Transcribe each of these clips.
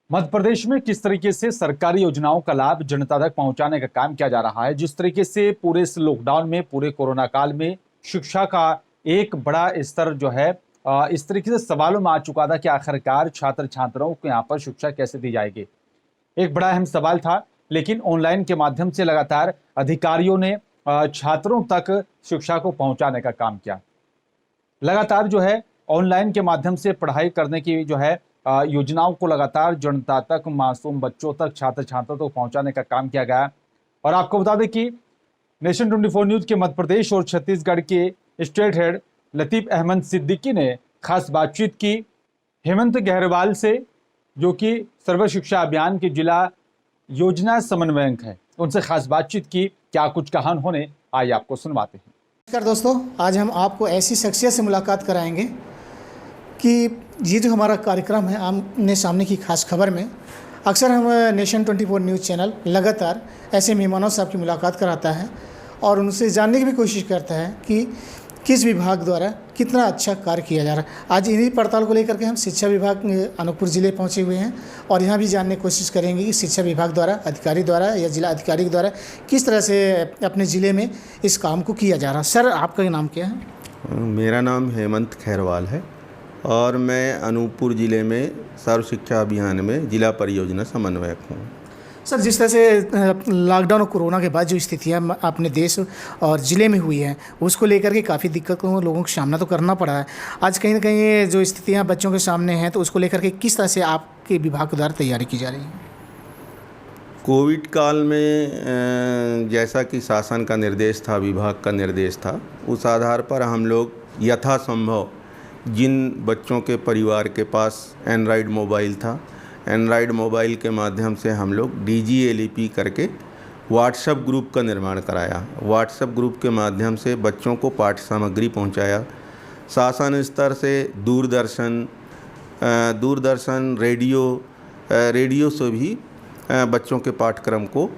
मध्य प्रदेश में किस तरीके से सरकारी योजनाओं का लाभ जनता तक पहुंचाने का काम किया जा रहा है। जिस तरीके से पूरे इस लॉकडाउन में, पूरे कोरोना काल में शिक्षा का एक बड़ा स्तर जो है इस तरीके से सवालों में आ चुका था कि आखिरकार छात्र छात्राओं को यहाँ पर शिक्षा कैसे दी जाएगी। एक बड़ा अहम सवाल था, लेकिन ऑनलाइन के माध्यम से लगातार अधिकारियों ने छात्रों तक शिक्षा को पहुंचाने का काम किया। लगातार जो है ऑनलाइन के माध्यम से पढ़ाई करने की जो है योजनाओं को लगातार जनता तक, मासूम बच्चों तक, छात्र छात्राओं तक पहुंचाने का काम किया गया। और आपको बता दें कि नेशन 24 न्यूज के मध्य प्रदेश और छत्तीसगढ़ के स्टेट हेड लतीफ अहमद सिद्दीकी ने खास बातचीत की हेमंत गहरवाल से, जो कि सर्व शिक्षा अभियान के जिला योजना समन्वयक हैं। उनसे खास बातचीत की, क्या कुछ कहा उन्होंने, आइए आपको सुनवाते हैं। नमस्कार दोस्तों, आज हम आपको ऐसी शख्सियत से मुलाकात कराएंगे कि ये जो हमारा कार्यक्रम है आमने सामने की खास खबर में अक्सर हम नेशन 24 न्यूज़ चैनल लगातार ऐसे मेहमानों से आपकी मुलाकात कराता है और उनसे जानने की भी कोशिश करता है कि किस विभाग द्वारा कितना अच्छा कार्य किया जा रहा है। आज इन्हीं पड़ताल को लेकर के हम शिक्षा विभाग अनूपपुर ज़िले पहुंचे हुए हैं और यहाँ भी जानने की कोशिश करेंगे कि शिक्षा विभाग द्वारा, अधिकारी द्वारा या जिला अधिकारी के द्वारा किस तरह से अपने ज़िले में इस काम को किया जा रहा है। सर, आपका नाम क्या है? मेरा नाम हेमंत खैरवाल है और मैं अनूपपुर ज़िले में सर्व शिक्षा अभियान में जिला परियोजना समन्वयक हूँ। सर, जिस तरह से लॉकडाउन और कोरोना के बाद जो स्थितियाँ अपने देश और ज़िले में हुई हैं, उसको लेकर के काफ़ी दिक्कतों लोगों को सामना तो करना पड़ा है। आज कहीं ना कहीं जो स्थितियाँ बच्चों के सामने हैं, तो उसको लेकर के किस तरह से आपके विभाग के द्वारा तैयारी की जा रही है? कोविड काल में जैसा कि शासन का निर्देश था, विभाग का निर्देश था, उस आधार पर हम लोग यथासंभव जिन बच्चों के परिवार के पास एंड्रॉयड मोबाइल था, एंड्रॉयड मोबाइल के माध्यम से हम लोग DGLEP करके व्हाट्सएप ग्रुप का निर्माण कराया। व्हाट्सएप ग्रुप के माध्यम से बच्चों को पाठ्य सामग्री पहुंचाया। शासन स्तर से दूरदर्शन रेडियो से भी बच्चों के पाठ्यक्रम को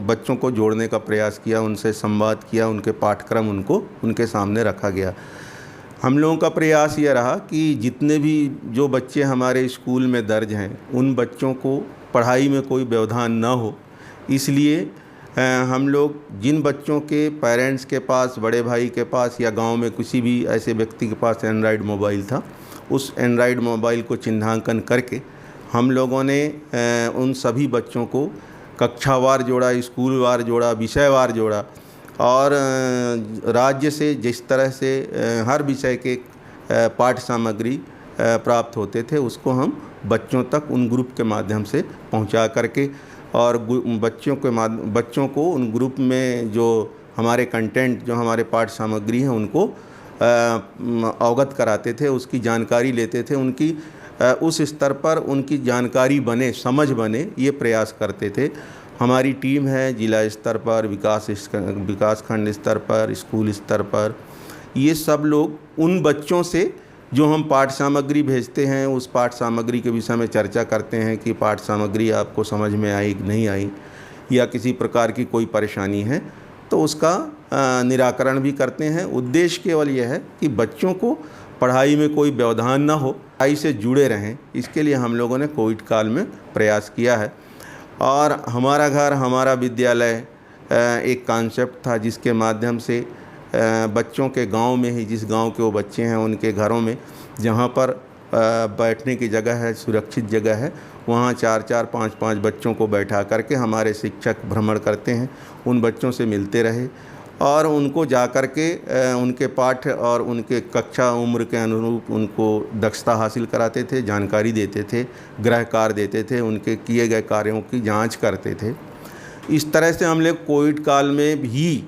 बच्चों को जोड़ने का प्रयास किया, उनसे संवाद किया, उनके पाठ्यक्रम उनके सामने रखा गया। हम लोगों का प्रयास ये रहा कि जितने भी जो बच्चे हमारे स्कूल में दर्ज हैं, उन बच्चों को पढ़ाई में कोई व्यवधान न हो, इसलिए हम लोग जिन बच्चों के पेरेंट्स के पास, बड़े भाई के पास या गांव में किसी भी ऐसे व्यक्ति के पास एंड्रॉयड मोबाइल था, उस एंड्रॉयड मोबाइल को चिन्हांकन करके हम लोगों ने उन सभी बच्चों को कक्षावार जोड़ा, स्कूलवार जोड़ा, विषयवार जोड़ा और राज्य से जिस तरह से हर विषय के पाठ्य सामग्री प्राप्त होते थे, उसको हम बच्चों तक उन ग्रुप के माध्यम से पहुंचा करके और बच्चों को उन ग्रुप में जो हमारे कंटेंट, जो हमारे पाठ्य सामग्री हैं, उनको अवगत कराते थे, उसकी जानकारी लेते थे, उनकी उस स्तर पर उनकी जानकारी बने, समझ बने, ये प्रयास करते थे। हमारी टीम है जिला स्तर पर, विकास खंड स्तर पर, स्कूल स्तर पर, ये सब लोग उन बच्चों से जो हम पाठ्य सामग्री भेजते हैं, उस पाठ्य सामग्री के विषय में चर्चा करते हैं कि पाठ्य सामग्री आपको समझ में आई कि नहीं आई, या किसी प्रकार की कोई परेशानी है तो उसका निराकरण भी करते हैं। उद्देश्य केवल यह है कि बच्चों को पढ़ाई में कोई व्यवधान ना हो, पढ़ाई से जुड़े रहें। इसके लिए हम लोगों ने कोविड काल में प्रयास किया है। और हमारा घर हमारा विद्यालय एक कॉन्सेप्ट था, जिसके माध्यम से बच्चों के गांव में ही, जिस गांव के वो बच्चे हैं, उनके घरों में जहां पर बैठने की जगह है, सुरक्षित जगह है, वहां 4-4, 5-5 बच्चों को बैठा करके हमारे शिक्षक भ्रमण करते हैं, उन बच्चों से मिलते रहे और उनको जा कर के उनके पाठ और उनके कक्षा उम्र के अनुरूप उनको दक्षता हासिल कराते थे, जानकारी देते थे, गृह कार्य देते थे, उनके किए गए कार्यों की जांच करते थे। इस तरह से हम लोग कोविड काल में भी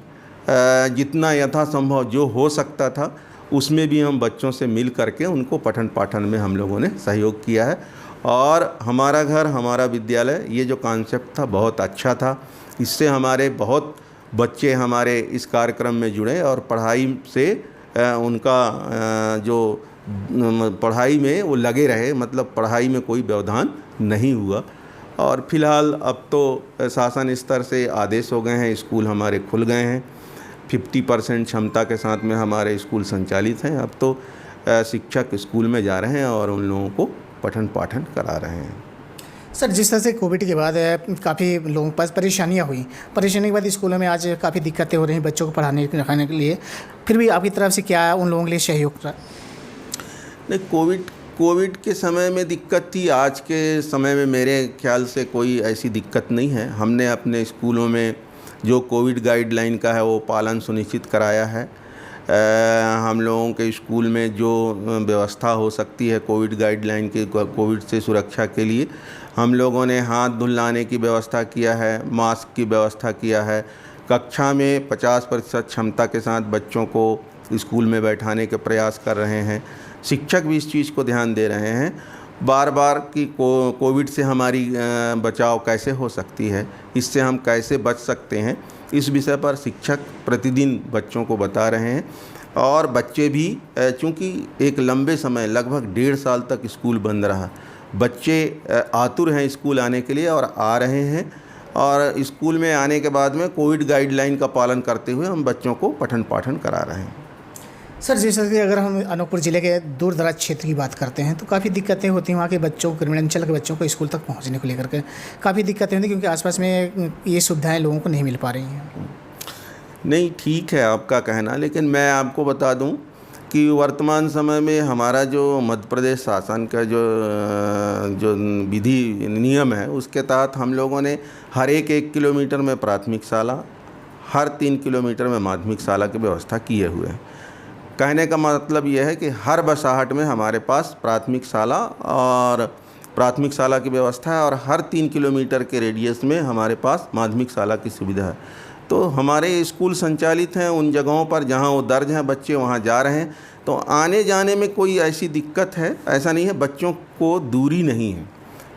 जितना यथासंभव जो हो सकता था, उसमें भी हम बच्चों से मिल करके उनको पठन पाठन में हम लोगों ने सहयोग किया है। और हमारा घर हमारा विद्यालय, ये जो कॉन्सेप्ट था बहुत अच्छा था। इससे हमारे बहुत बच्चे हमारे इस कार्यक्रम में जुड़े और पढ़ाई से उनका जो पढ़ाई में वो लगे रहे, मतलब पढ़ाई में कोई व्यवधान नहीं हुआ। और फिलहाल अब तो शासन स्तर से आदेश हो गए हैं, स्कूल हमारे खुल गए हैं, 50% क्षमता के साथ में हमारे स्कूल संचालित हैं। अब तो शिक्षक स्कूल में जा रहे हैं और उन लोगों को पठन पाठन करा रहे हैं। सर, जिस तरह से कोविड के बाद काफ़ी लोगों के पास परेशानियाँ हुई, परेशानी के बाद स्कूलों में आज काफ़ी दिक्कतें हो रही हैं बच्चों को पढ़ाने लिखाने के लिए, फिर भी आपकी तरफ से क्या उन लोगों के लिए सहयोग रहा? नहीं, कोविड के समय में दिक्कत थी, आज के समय में मेरे ख्याल से कोई ऐसी दिक्कत नहीं है। हमने अपने स्कूलों में जो कोविड गाइडलाइन का है वो पालन सुनिश्चित कराया है। हम लोगों के स्कूल में जो व्यवस्था हो सकती है कोविड गाइडलाइन के, कोविड से सुरक्षा के लिए हम लोगों ने हाथ धुलाने की व्यवस्था किया है, मास्क की व्यवस्था किया है। कक्षा में 50% क्षमता के साथ बच्चों को स्कूल में बैठाने के प्रयास कर रहे हैं। शिक्षक भी इस चीज़ को ध्यान दे रहे हैं बार बार कि कोविड से हमारी बचाव कैसे हो सकती है, इससे हम कैसे बच सकते हैं, इस विषय पर शिक्षक प्रतिदिन बच्चों को बता रहे हैं। और बच्चे भी, चूँकि एक लंबे समय लगभग 1.5 साल तक स्कूल बंद रहा, बच्चे आतुर हैं स्कूल आने के लिए और आ रहे हैं। और स्कूल में आने के बाद में कोविड गाइडलाइन का पालन करते हुए हम बच्चों को पठन पाठन करा रहे हैं। सर, जैसे कि अगर हम अनूपपुर ज़िले के दूर दराज क्षेत्र की बात करते हैं तो काफ़ी दिक्कतें होती हैं वहाँ के बच्चों को, ग्रामीण अंचल के बच्चों को स्कूल तक पहुँचने को लेकर के काफ़ी दिक्कतें होती हैं क्योंकि आसपास में ये सुविधाएं लोगों को नहीं मिल पा रही हैं। नहीं, ठीक है आपका कहना, लेकिन मैं आपको बता दूं कि वर्तमान समय में हमारा जो मध्य प्रदेश शासन का जो विधि नियम है उसके तहत हम लोगों ने हर 1 किलोमीटर में प्राथमिक शाला, हर 3 किलोमीटर में माध्यमिक शाला की व्यवस्था किए हुए हैं। कहने का मतलब यह है कि हर बसाहट में हमारे पास प्राथमिक शाला की व्यवस्था है और हर 3 किलोमीटर के रेडियस में हमारे पास माध्यमिक शाला की सुविधा है। तो हमारे स्कूल संचालित हैं उन जगहों पर जहां वो दर्ज हैं, बच्चे वहां जा रहे हैं, तो आने जाने में कोई ऐसी दिक्कत है ऐसा नहीं है। बच्चों को दूरी नहीं है,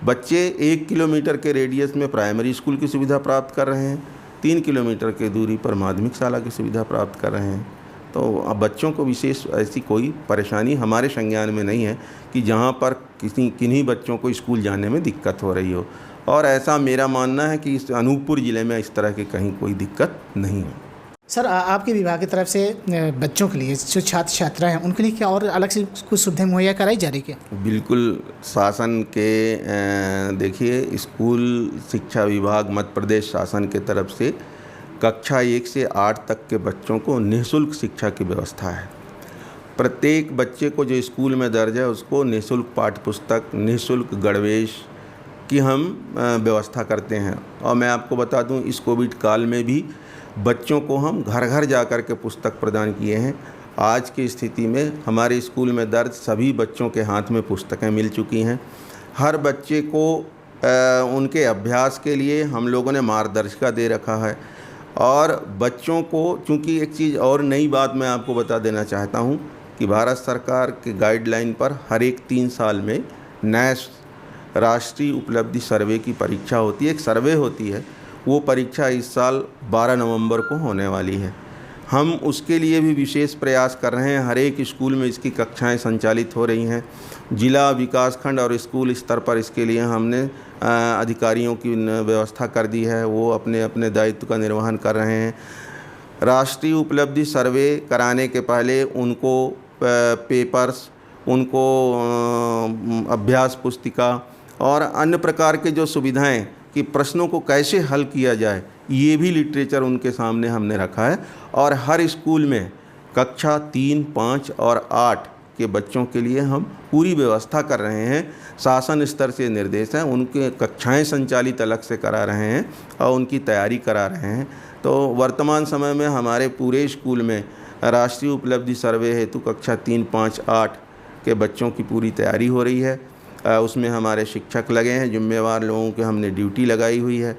बच्चे 1 किलोमीटर के रेडियस में प्राइमरी स्कूल की सुविधा प्राप्त कर रहे हैं, 3 किलोमीटर की दूरी पर माध्यमिक शाला की सुविधा प्राप्त कर रहे हैं। तो अब बच्चों को विशेष ऐसी कोई परेशानी हमारे संज्ञान में नहीं है कि जहाँ पर किन्हीं बच्चों को स्कूल जाने में दिक्कत हो रही हो। और ऐसा मेरा मानना है कि इस अनूपपुर ज़िले में इस तरह की कहीं कोई दिक्कत नहीं है। सर, आपके विभाग की तरफ से बच्चों के लिए जो छात्र छात्राएं हैं उनके लिए क्या और अलग से कुछ सुविधाएं मुहैया कराई जा रही क्या? बिल्कुल, शासन के देखिए स्कूल शिक्षा विभाग मध्य प्रदेश शासन के तरफ से कक्षा 1 से 8 तक के बच्चों को निःशुल्क शिक्षा की व्यवस्था है। प्रत्येक बच्चे को जो स्कूल में दर्ज है उसको निःशुल्क पाठ्य पुस्तक, निःशुल्क गणवेश की हम व्यवस्था करते हैं। और मैं आपको बता दूं, इस कोविड काल में भी बच्चों को हम घर घर जा कर के पुस्तक प्रदान किए हैं। आज की स्थिति में हमारे स्कूल में दर्ज सभी बच्चों के हाथ में पुस्तकें मिल चुकी हैं। हर बच्चे को उनके अभ्यास के लिए हम लोगों ने मार्गदर्शिका दे रखा है। और बच्चों को, चूँकि एक चीज़ और नई बात मैं आपको बता देना चाहता हूँ कि भारत सरकार के गाइडलाइन पर हर एक 3 साल में NASS राष्ट्रीय उपलब्धि सर्वे की परीक्षा होती है, एक सर्वे होती है। वो परीक्षा इस साल 12 नवंबर को होने वाली है। हम उसके लिए भी विशेष प्रयास कर रहे हैं। हर एक स्कूल में इसकी कक्षाएं संचालित हो रही हैं। जिला, विकासखंड और स्कूल स्तर पर इसके लिए हमने अधिकारियों की व्यवस्था कर दी है, वो अपने अपने दायित्व का निर्वहन कर रहे हैं। राष्ट्रीय उपलब्धि सर्वे कराने के पहले उनको पेपर्स, उनको अभ्यास पुस्तिका और अन्य प्रकार के जो सुविधाएं कि प्रश्नों को कैसे हल किया जाए, ये भी लिटरेचर उनके सामने हमने रखा है। और हर स्कूल में कक्षा 3, 5 और 8 के बच्चों के लिए हम पूरी व्यवस्था कर रहे हैं। शासन स्तर से निर्देश हैं, उनके कक्षाएं संचालित अलग से करा रहे हैं और उनकी तैयारी करा रहे हैं। तो वर्तमान समय में हमारे पूरे स्कूल में राष्ट्रीय उपलब्धि सर्वे हेतु कक्षा 3, 5, 8 के बच्चों की पूरी तैयारी हो रही है। उसमें हमारे शिक्षक लगे हैं, जिम्मेवार लोगों की हमने ड्यूटी लगाई हुई है।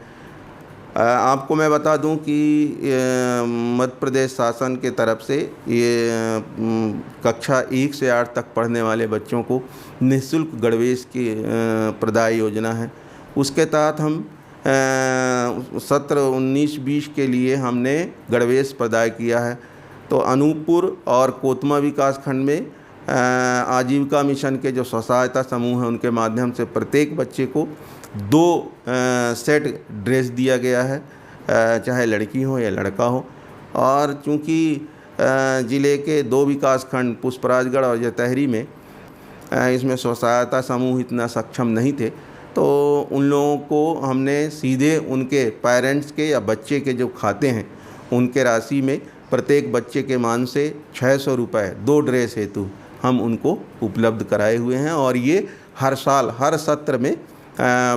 आपको मैं बता दूं कि मध्य प्रदेश शासन के तरफ से ये कक्षा 1 से 8 तक पढ़ने वाले बच्चों को निःशुल्क गणवेश की प्रदाय योजना है। उसके तहत हम सत्र 19-20 के लिए हमने गणवेश प्रदाय किया है। तो अनूपपुर और कोतमा विकास खंड में आजीविका मिशन के जो स्व सहायता समूह हैं उनके माध्यम से प्रत्येक बच्चे को 2 सेट ड्रेस दिया गया है, चाहे लड़की हो या लड़का हो। और चूँकि ज़िले के 2 विकास खंड पुष्पराजगढ़ और जतहरी में इसमें स्व सहायता समूह इतना सक्षम नहीं थे, तो उन लोगों को हमने सीधे उनके पेरेंट्स के या बच्चे के जो खाते हैं उनके राशि में प्रत्येक बच्चे के मान से 600 रुपये 2 ड्रेस हेतु हम उनको उपलब्ध कराए हुए हैं। और ये हर साल हर सत्र में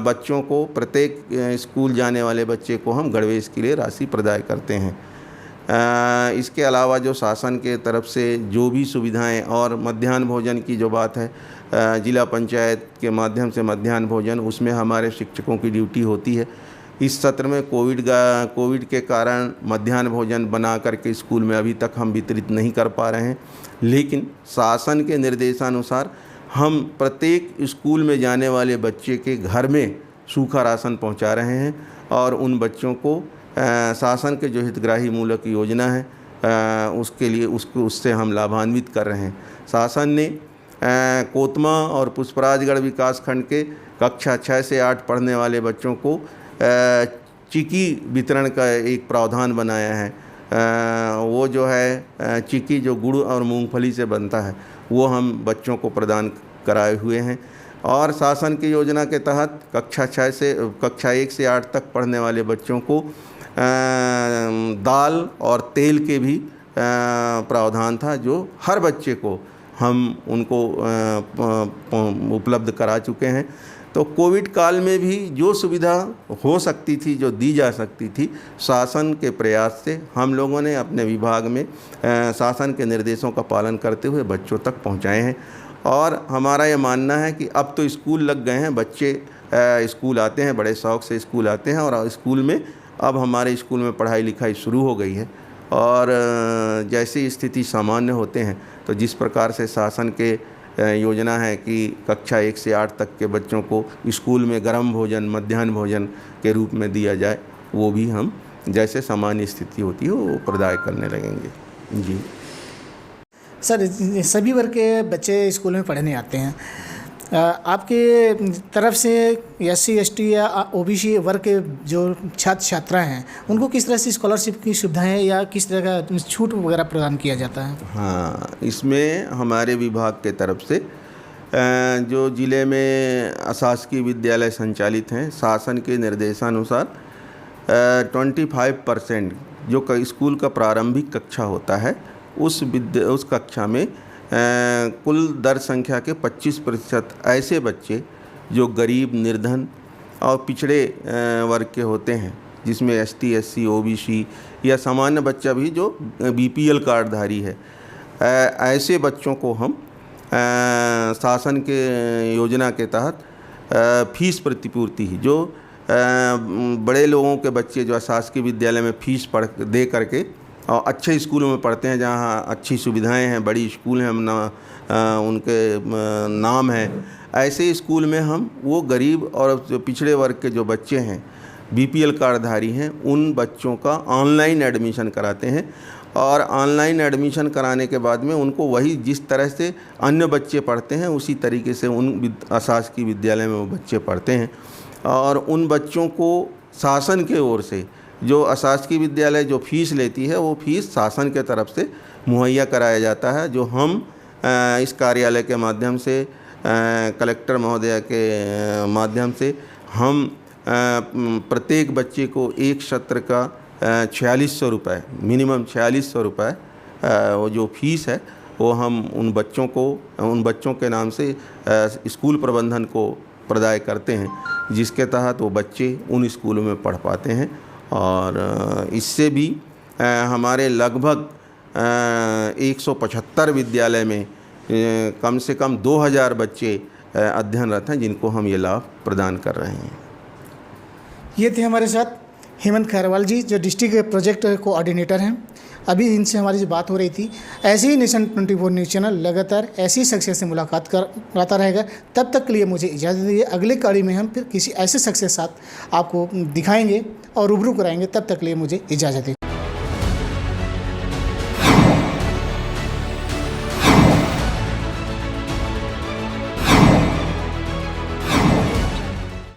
बच्चों को, प्रत्येक स्कूल जाने वाले बच्चे को हम गणवेश के लिए राशि प्रदान करते हैं। इसके अलावा जो शासन के तरफ से जो भी सुविधाएं और मध्याह्न भोजन की जो बात है, जिला पंचायत के माध्यम से मध्याह्न भोजन, उसमें हमारे शिक्षकों की ड्यूटी होती है। इस सत्र में कोविड के कारण मध्याह्न भोजन बना करके स्कूल में अभी तक हम वितरित नहीं कर पा रहे हैं, लेकिन शासन के निर्देशानुसार हम प्रत्येक स्कूल में जाने वाले बच्चे के घर में सूखा राशन पहुंचा रहे हैं और उन बच्चों को शासन के जो हितग्राही मूलक योजना है उसके लिए उससे हम लाभान्वित कर रहे हैं। शासन ने कोतमा और पुष्पराजगढ़ विकासखंड के कक्षा 6 से 8 पढ़ने वाले बच्चों को चिक्की वितरण का एक प्रावधान बनाया है। वो जो है चिक्की जो गुड़ और मूंगफली से बनता है वो हम बच्चों को प्रदान कराए हुए हैं। और शासन की योजना के तहत कक्षा 1 से 8 तक पढ़ने वाले बच्चों को दाल और तेल के भी प्रावधान था, जो हर बच्चे को हम उनको उपलब्ध करा चुके हैं। तो कोविड काल में भी जो सुविधा हो सकती थी, जो दी जा सकती थी, शासन के प्रयास से हम लोगों ने अपने विभाग में शासन के निर्देशों का पालन करते हुए बच्चों तक पहुंचाए हैं। और हमारा ये मानना है कि अब तो स्कूल लग गए हैं, बच्चे स्कूल आते हैं, बड़े शौक़ से स्कूल आते हैं और स्कूल में अब हमारे स्कूल में पढ़ाई लिखाई शुरू हो गई है। और जैसी स्थिति सामान्य होते हैं तो जिस प्रकार से शासन के योजना है कि कक्षा 1 से 8 तक के बच्चों को स्कूल में गर्म भोजन, मध्याह्न भोजन के रूप में दिया जाए, वो भी हम जैसे सामान्य स्थिति होती है वो प्रदान करने लगेंगे। जी सर, सभी वर्ग के बच्चे स्कूल में पढ़ने आते हैं। आपके तरफ से SC ST या OBC वर्ग के जो छात्र छात्राएँ हैं उनको किस तरह से स्कॉलरशिप की सुविधाएं या किस तरह का छूट वगैरह प्रदान किया जाता है? हाँ, इसमें हमारे विभाग के तरफ से जो ज़िले में अशासकीय विद्यालय संचालित हैं, शासन के निर्देशानुसार 25% जो स्कूल का प्रारंभिक कक्षा होता है उस कक्षा में कुल दर संख्या के 25% ऐसे बच्चे जो गरीब, निर्धन और पिछड़े वर्ग के होते हैं, जिसमें ST SC OBC या सामान्य बच्चा भी जो BPL कार्डधारी है, ऐसे बच्चों को हम शासन के योजना के तहत फीस प्रतिपूर्ति ही, जो बड़े लोगों के बच्चे जो शासकीय विद्यालय में फीस दे करके और अच्छे स्कूलों में पढ़ते हैं, जहाँ अच्छी सुविधाएं हैं, बड़ी स्कूल हैं, उनके नाम है, ऐसे स्कूल में हम वो गरीब और जो पिछड़े वर्ग के जो बच्चे हैं, BPL कार्डधारी हैं, उन बच्चों का ऑनलाइन एडमिशन कराते हैं। और ऑनलाइन एडमिशन कराने के बाद में उनको वही जिस तरह से अन्य बच्चे पढ़ते हैं उसी तरीके से उन शासकीय विद्यालय में वो बच्चे पढ़ते हैं। और उन बच्चों को शासन के ओर से जो अशासकीय विद्यालय जो फीस लेती है वो फीस शासन के तरफ से मुहैया कराया जाता है, जो हम इस कार्यालय के माध्यम से, कलेक्टर महोदया के माध्यम से हम प्रत्येक बच्चे को एक सत्र का 4600 रुपये, मिनिमम 4600 रुपये वो जो फीस है वो हम उन बच्चों के नाम से स्कूल प्रबंधन को प्रदान करते हैं, जिसके तहत वो बच्चे उन स्कूलों में पढ़ पाते हैं। और इससे भी हमारे लगभग 175 विद्यालय में कम से कम 2000 बच्चे अध्ययनरत हैं, जिनको हम ये लाभ प्रदान कर रहे हैं। ये थे हमारे साथ हेमंत खैरवाल जी, जो डिस्ट्रिक्ट प्रोजेक्ट कोऑर्डिनेटर हैं। अभी इनसे हमारी जो बात हो रही थी, ऐसे ही नेशन 24 न्यूज़ चैनल लगातार ऐसी शख्सियत से मुलाकात कराता रहेगा। तब तक के लिए मुझे इजाज़त दीजिए। अगले कड़ी में हम फिर किसी ऐसे शख्स के साथ आपको दिखाएंगे और रूबरू कराएंगे। तब तक के लिए मुझे इजाज़त दीजिए।